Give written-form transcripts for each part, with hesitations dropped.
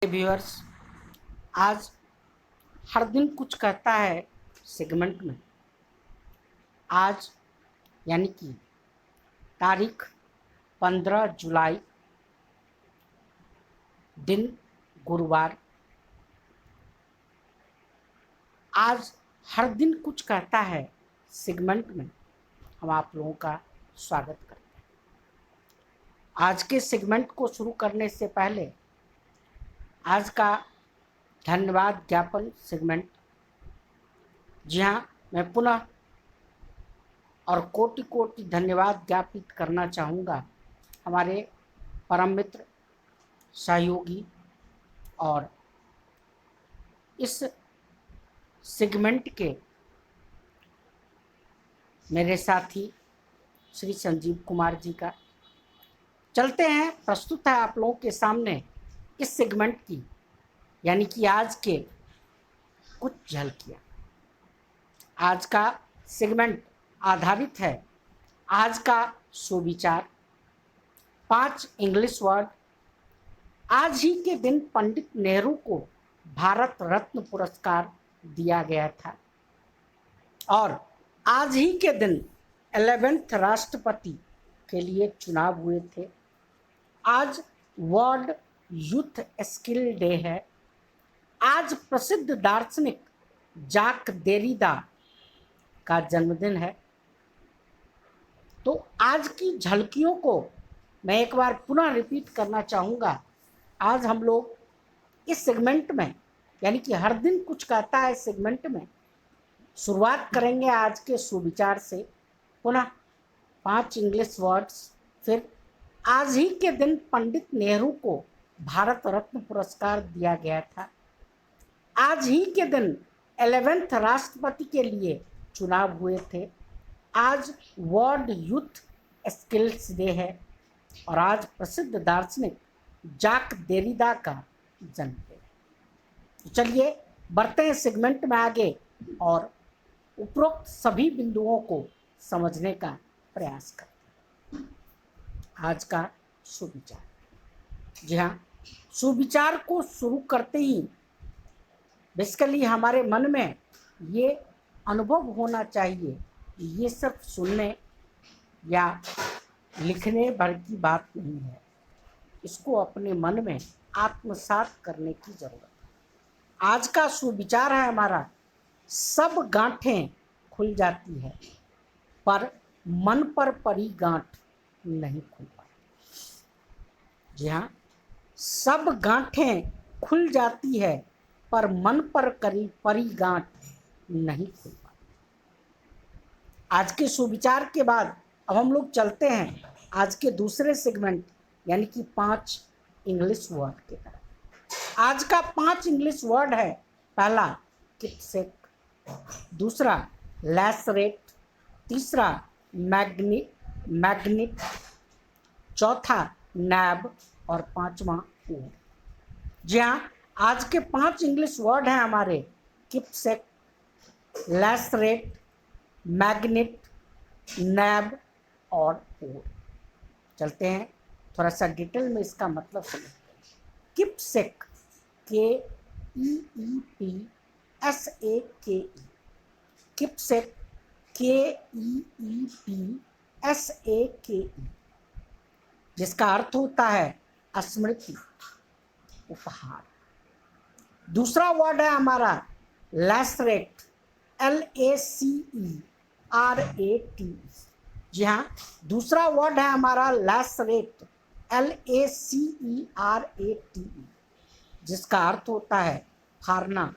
Viewers, आज हर दिन कुछ कहता है सेगमेंट में। आज यानी कि तारीख 15 जुलाई, दिन गुरुवार। आज हर दिन कुछ कहता है सेगमेंट में हम आप लोगों का स्वागत करते हैं। आज के सेगमेंट को शुरू करने से पहले आज का धन्यवाद ज्ञापन सेगमेंट। जी हाँ, मैं पुनः और कोटि कोटि धन्यवाद ज्ञापित करना चाहूँगा हमारे परम मित्र, सहयोगी और इस सेगमेंट के मेरे साथी श्री संजीव कुमार जी का। चलते हैं, प्रस्तुत है आप लोगों के सामने इस सेगमेंट की यानी कि आज के कुछ झलकियाँ। आज का सेगमेंट आधारित है आज का सुविचार। 5 इंग्लिश वर्ड। आज ही के दिन पंडित नेहरू को भारत रत्न पुरस्कार दिया गया था और आज ही के दिन 11वें राष्ट्रपति के लिए चुनाव हुए थे। आज वर्ल्ड यूथ स्किल डे है। आज प्रसिद्ध दार्शनिक जाक देरिदा का जन्मदिन है। तो आज की झलकियों को मैं एक बार पुनः रिपीट करना चाहूँगा। आज हम लोग इस सेगमेंट में यानी कि हर दिन कुछ कहता है सेगमेंट में शुरुआत करेंगे आज के सुविचार से। पुनः 5 इंग्लिश वर्ड्स, फिर आज ही के दिन पंडित नेहरू को भारत रत्न पुरस्कार दिया गया था। आज ही के दिन 11वें राष्ट्रपति के लिए चुनाव हुए थे। आज वर्ल्ड यूथ स्किल्स डे है और आज प्रसिद्ध दार्शनिक जाक देरिदा का जन्मदिन है। तो चलिए बढ़ते हैं सेगमेंट में आगे और उपरोक्त सभी बिंदुओं को समझने का प्रयास करते हैं। आज का सुविचार। जी हाँ, सुविचार को शुरू करते ही बेसिकली हमारे मन में ये अनुभव होना चाहिए, ये सब सुनने या लिखने भर की बात नहीं है। इसको अपने मन में आत्मसात करने की जरूरत है। आज का सुविचार है हमारा, सब गांठें खुल जाती है पर मन पर परी गांठ नहीं खुल पाती। जी हाँ, सब गांठें खुल जाती है पर मन पर परी गांठ नहीं खुल पाती। आज के सुविचार के बाद अब हम लोग चलते हैं आज के दूसरे सेगमेंट यानी कि 5 इंग्लिश वर्ड की तरफ। आज का 5 इंग्लिश वर्ड है। पहला किपसेक, दूसरा लैसरेट, तीसरा मैग्नेट, चौथा नैब और पांचवा ओर। जी हाँ, आज के 5 इंग्लिश वर्ड हैं हमारे किपसेक, लैसरेट, मैग्नेट, नैब और ओर। चलते हैं थोड़ा सा डिटेल में इसका मतलब समझते हैं। किपसेक, KEEPSAKE, किपसेक, KEEPSAKE, जिसका अर्थ होता है स्मृति, उपहार। दूसरा वर्ड है हमारा लैसरेट, LACERAT। जी हाँ, दूसरा वर्ड है हमारा लैसरेट, LACERATE, जिसका अर्थ होता है फाड़ना,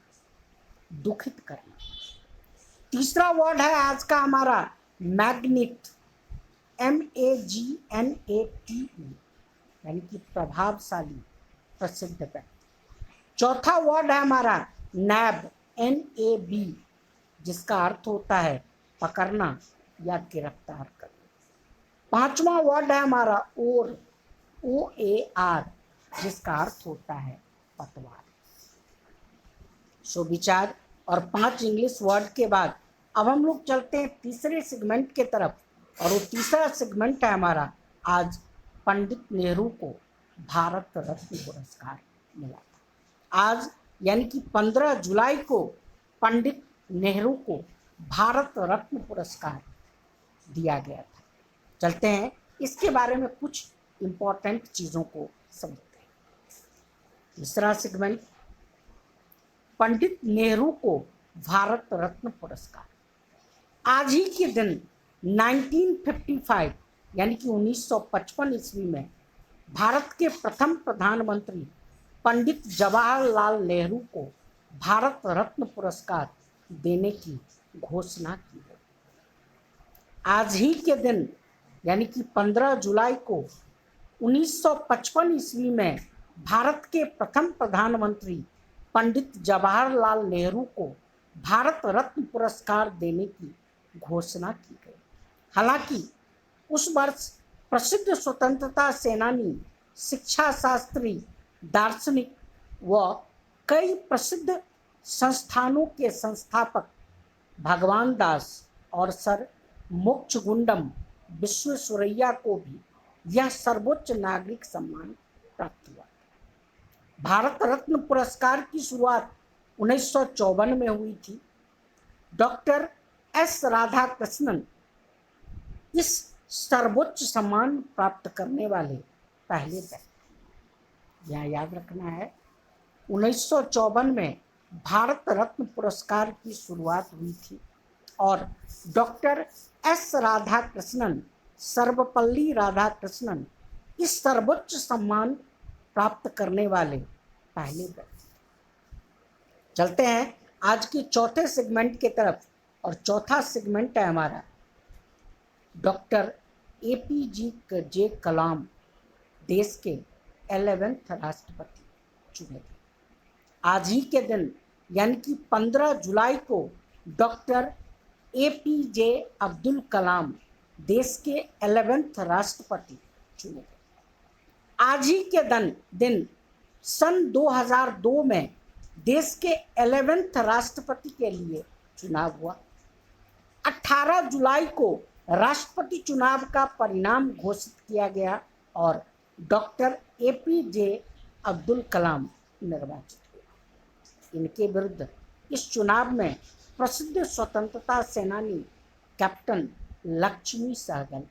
दुखित करना। तीसरा वर्ड है आज का हमारा मैग्नेट, MAGNATE, यानी कि प्रभावशाली, प्रसिद्ध व्यक्ति। चौथा वर्ड है हमारा नैब, NAB, जिसका अर्थ होता है पकड़ना या गिरफ्तार करना। पांचवा वर्ड है हमारा ओर, OAR, जिसका अर्थ होता है पतवार। सुविचार और 5 इंग्लिश वर्ड के बाद अब हम लोग चलते हैं तीसरे सेगमेंट के तरफ और वो तीसरा सेगमेंट है हमारा आज पंडित नेहरू को भारत रत्न पुरस्कार मिला था। आज यानी कि 15 जुलाई को पंडित नेहरू को भारत रत्न पुरस्कार दिया गया था। चलते हैं इसके बारे में कुछ इम्पोर्टेंट चीज़ों को समझते हैं। तीसरा सेगमेंट, पंडित नेहरू को भारत रत्न पुरस्कार। आज ही के दिन 1955 यानी कि 1955 ईस्वी में भारत के प्रथम प्रधानमंत्री पंडित जवाहरलाल नेहरू को भारत रत्न पुरस्कार देने की घोषणा की गई। आज ही के दिन यानी कि 15 जुलाई को 1955 ईस्वी में भारत के प्रथम प्रधानमंत्री पंडित जवाहरलाल नेहरू को भारत रत्न पुरस्कार देने की घोषणा की गई। हालांकि उस वर्ष प्रसिद्ध स्वतंत्रता सेनानी, शिक्षा शास्त्री, दार्शनिक व कई प्रसिद्ध संस्थानों के संस्थापक भगवान दास और सर मोक्षगुंडम विश्वेश्वरैया को भी यह सर्वोच्च नागरिक सम्मान प्राप्त हुआ। भारत रत्न पुरस्कार की शुरुआत 1954 में हुई थी। डॉक्टर एस राधाकृष्णन इस सर्वोच्च सम्मान प्राप्त करने वाले पहले व्यक्ति। यह याद रखना है, 1954 में भारत रत्न पुरस्कार की शुरुआत हुई थी और डॉक्टर एस राधाकृष्णन, सर्वपल्ली राधाकृष्णन इस सर्वोच्च सम्मान प्राप्त करने वाले पहले व्यक्ति। चलते हैं आज के चौथे सेगमेंट की तरफ, और चौथा सेगमेंट है हमारा डॉक्टर APJ कलाम देश के 11वें राष्ट्रपति चुने गए। आज ही के दिन यानी कि 15 जुलाई को डॉक्टर APJ अब्दुल कलाम देश के 11वें राष्ट्रपति चुने गए। आज ही के दिन सन 2002 में देश के 11वें राष्ट्रपति के लिए चुनाव हुआ। 18 जुलाई को राष्ट्रपति चुनाव का परिणाम घोषित किया गया और डॉक्टर APJ अब्दुल कलाम निर्वाचित हुए। इनके विरुद्ध इस चुनाव में प्रसिद्ध स्वतंत्रता सेनानी कैप्टन लक्ष्मी सहगल।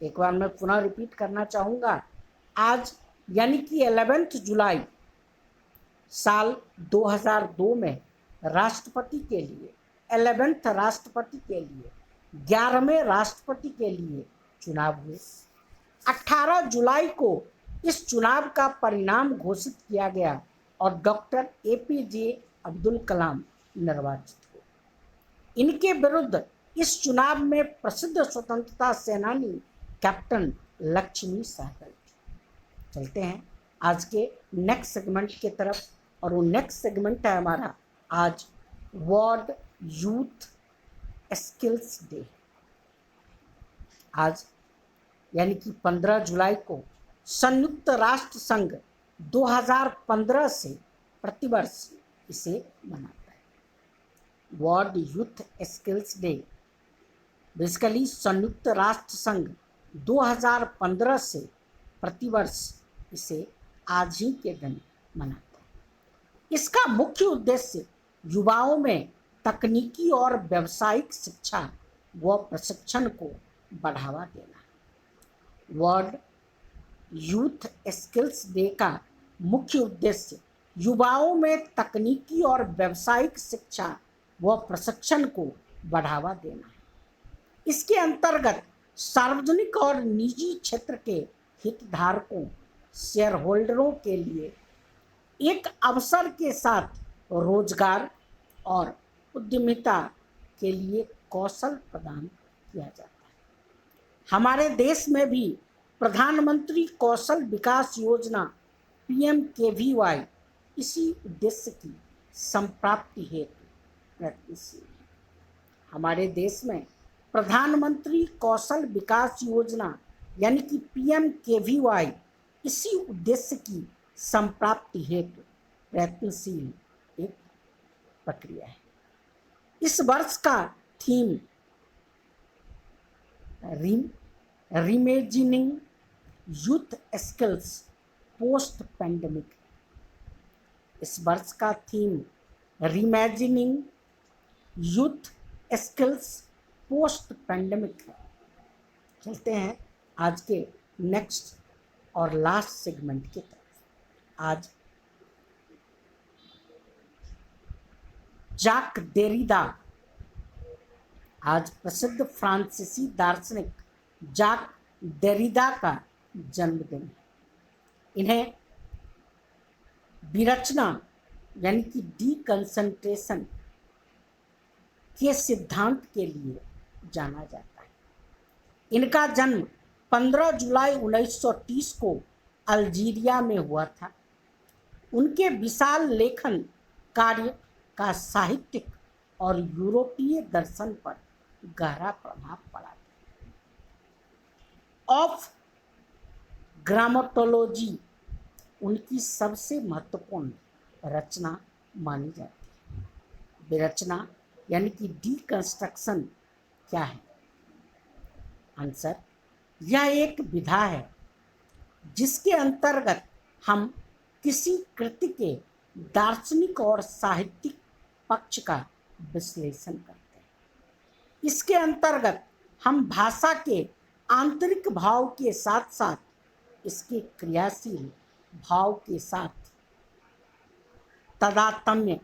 एक बार मैं पुनः रिपीट करना चाहूँगा, आज यानी कि 11 जुलाई साल 2002 में राष्ट्रपति के लिए, 11वें राष्ट्रपति के लिए, 11वें राष्ट्रपति के लिए चुनाव हुए। 18 जुलाई को इस चुनाव का परिणाम घोषित किया गया और डॉक्टर APJ अब्दुल कलाम निर्वाचित हुए। इनके विरुद्ध इस चुनाव में प्रसिद्ध स्वतंत्रता सेनानी कैप्टन लक्ष्मी सहगल। चलते हैं आज के नेक्स्ट सेगमेंट की तरफ, और वो नेक्स्ट सेगमेंट है हमारा आज वर्ल्ड यूथ स्किल्स डे। आज यानी कि 15 जुलाई को संयुक्त राष्ट्र संघ 2015 से प्रतिवर्ष इसे मनाता है। World youth skills day basically संयुक्त राष्ट्र संघ 2015 से प्रतिवर्ष इसे आज ही के दिन मनाता है। इसका मुख्य उद्देश्य युवाओं में तकनीकी और व्यावसायिक शिक्षा व प्रशिक्षण को बढ़ावा देना है। वर्ल्ड यूथ स्किल्स डे का मुख्य उद्देश्य युवाओं में तकनीकी और व्यावसायिक शिक्षा व प्रशिक्षण को बढ़ावा देना है। इसके अंतर्गत सार्वजनिक और निजी क्षेत्र के हितधारकों, शेयर होल्डरों के लिए एक अवसर के साथ रोजगार और उद्यमिता के लिए कौशल प्रदान किया जाता है। हमारे देश में भी प्रधानमंत्री कौशल विकास योजना PMKVY इसी उद्देश्य की संप्राप्ति हेतु प्रयत्नशील है। हमारे देश में प्रधानमंत्री कौशल विकास योजना यानी कि PMKVY इसी उद्देश्य की संप्राप्ति हेतु प्रयत्नशील एक प्रक्रिया है। इस वर्ष का theme reimagining youth skills post pandemic. इस वर्ष का theme reimagining youth skills post pandemic है। चलते हैं आज के नेक्स्ट और लास्ट सेगमेंट की तरफ। आज जाक देरिडा, आज प्रसिद्ध फ्रांसीसी दार्शनिक जाक देरिडा का जन्मदिन है। इन्हें विरचना यानी कि डीकंसंट्रेशन के सिद्धांत के लिए जाना जाता है। इनका जन्म 15 जुलाई 1930 को अल्जीरिया में हुआ था। उनके विशाल लेखन कार्य का साहित्यिक और यूरोपीय दर्शन पर गहरा प्रभाव पड़ा। ऑफ ग्रामेटोलॉजी उनकी सबसे महत्वपूर्ण रचना मानी जाती है। विरचना यानी कि डीकंस्ट्रक्शन क्या है? आंसर, यह एक विधा है जिसके अंतर्गत हम किसी कृति के दार्शनिक और साहित्यिक पक्ष का विश्लेषण करते हैं। इसके अंतर्गत हम भाषा के आंतरिक भाव के साथ साथ इसके क्रियाशील भाव के साथ तादात्म्य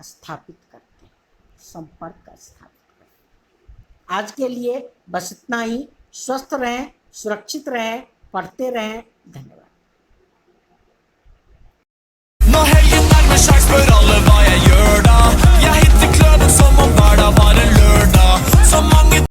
स्थापित करते हैं, संपर्क स्थापित करते हैं। आज के लिए बस इतना ही। स्वस्थ रहें, सुरक्षित रहें, पढ़ते रहें। धन्यवाद।